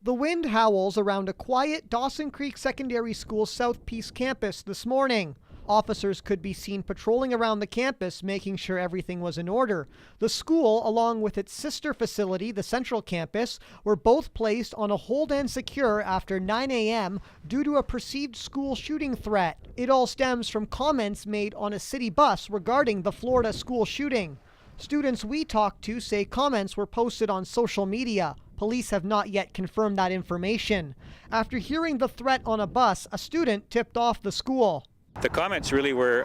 The wind howls around a quiet Dawson Creek Secondary School South Peace campus this morning. Officers could be seen patrolling around the campus, making sure everything was in order. The school, along with its sister facility, the Central Campus, were both placed on a hold and secure after 9 a.m. due to a perceived school shooting threat. It all stems from comments made on a city bus regarding the Florida school shooting. Students we talked to say comments were posted on social media. Police have not yet confirmed that information. After hearing the threat on a bus, a student tipped off the school. The comments really were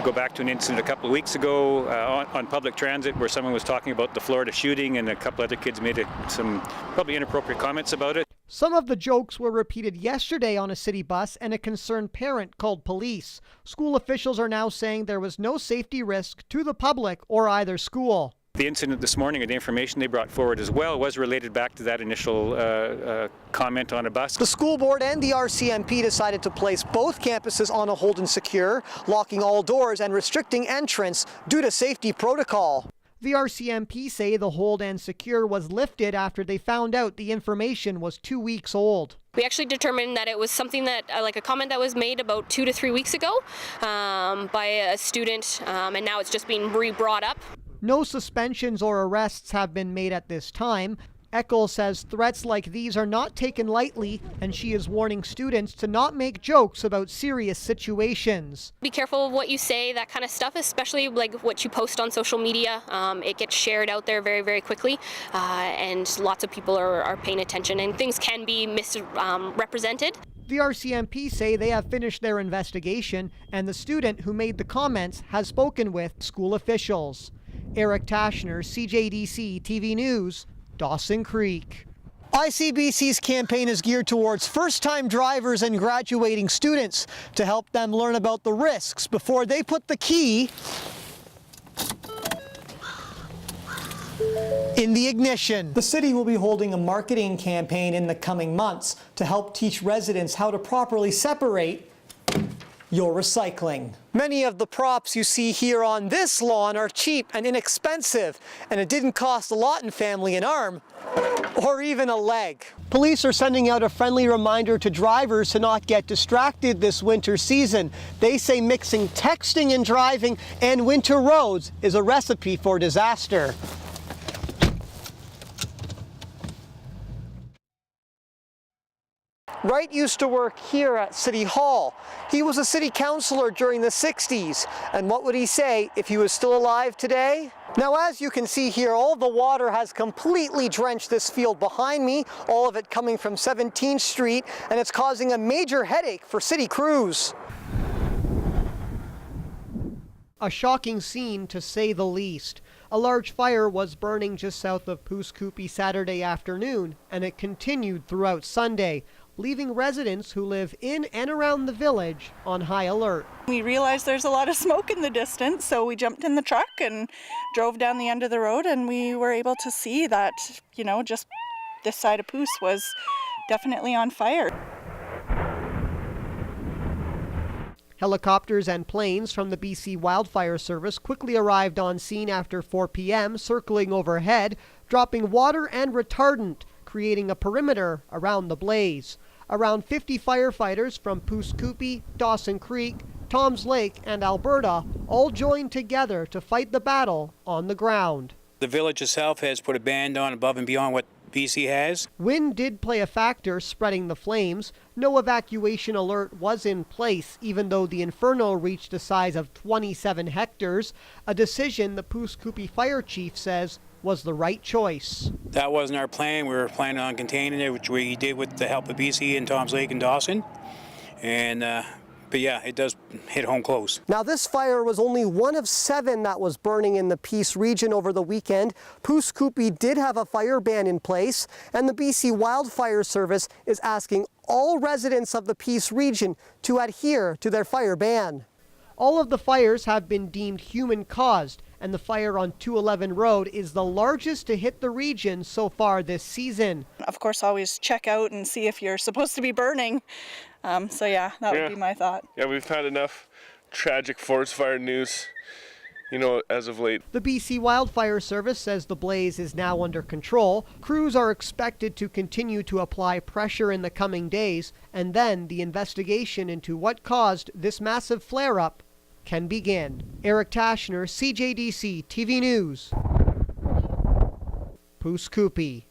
go back to an incident a couple of weeks ago on public transit where someone was talking about the Florida shooting and a couple other kids made some probably inappropriate comments about it. Some of the jokes were repeated yesterday on a city bus, and a concerned parent called police. School officials are now saying there was no safety risk to the public or either school. The incident this morning and the information they brought forward as well was related back to that initial comment on a bus. The school board and the RCMP decided to place both campuses on a hold and secure, locking all doors and restricting entrance due to safety protocol. The RCMP say the hold and secure was lifted after they found out the information was 2 weeks old. We actually determined that it was something that, like a comment that was made about 2 to 3 weeks ago by a student, and now it's just being re-brought up. No suspensions or arrests have been made at this time. Eccles says threats like these are not taken lightly, and she is warning students to not make jokes about serious situations. Be careful of what you say, that kind of stuff, especially like what you post on social media. It gets shared out there very, very quickly, and lots of people are paying attention, and things can be misrepresented. The RCMP say they have finished their investigation, and the student who made the comments has spoken with school officials. Eric Taschner, CJDC-TV News, Dawson Creek. ICBC's campaign is geared towards first-time drivers and graduating students to help them learn about the risks before they put the key in the ignition. The city will be holding a marketing campaign in the coming months to help teach residents how to properly separate your recycling. Many of the props you see here on this lawn are cheap and inexpensive, and it didn't cost a lot in family an arm or even a leg. Police are sending out a friendly reminder to drivers to not get distracted this winter season. They say mixing texting and driving and winter roads is a recipe for disaster. Wright used to work here at City Hall. He was a city councilor during the 60s. And what would he say if he was still alive today? Now, as you can see here, all the water has completely drenched this field behind me, all of it coming from 17th Street, and it's causing a major headache for city crews. A shocking scene, to say the least. A large fire was burning just south of Pouce Saturday afternoon, and it continued throughout Sunday, leaving residents who live in and around the village on high alert. We realized there's a lot of smoke in the distance, so we jumped in the truck and drove down the end of the road, and we were able to see that, you know, just this side of Pouce was definitely on fire. Helicopters and planes from the BC Wildfire Service quickly arrived on scene after 4 p.m., circling overhead, dropping water and retardant, creating a perimeter around the blaze. Around 50 firefighters from Pouce Coupe, Dawson Creek, Toms Lake, and Alberta all joined together to fight the battle on the ground. The village itself has put a band on above and beyond what BC has. Wind did play a factor spreading the flames. No evacuation alert was in place, even though the inferno reached a size of 27 hectares, a decision the Pouce Coupe fire chief says was the right choice. That wasn't our plan. We were planning on containing it, which we did with the help of BC and Toms Lake and Dawson. And but yeah, it does hit home close. Now, this fire was only one of 7 that was burning in the Peace region over the weekend. Pouce Coupe did have a fire ban in place, and the BC Wildfire Service is asking all residents of the Peace region to adhere to their fire ban. All of the fires have been deemed human-caused, and the fire on 211 Road is the largest to hit the region so far this season. Of course, always check out and see if you're supposed to be burning. So yeah, that would be my thought. Yeah, we've had enough tragic forest fire news as of late. The BC Wildfire Service says the blaze is now under control. Crews are expected to continue to apply pressure in the coming days, and then the investigation into what caused this massive flare-up can begin. Eric Taschner, CJDC-TV News. Pouce Coupe.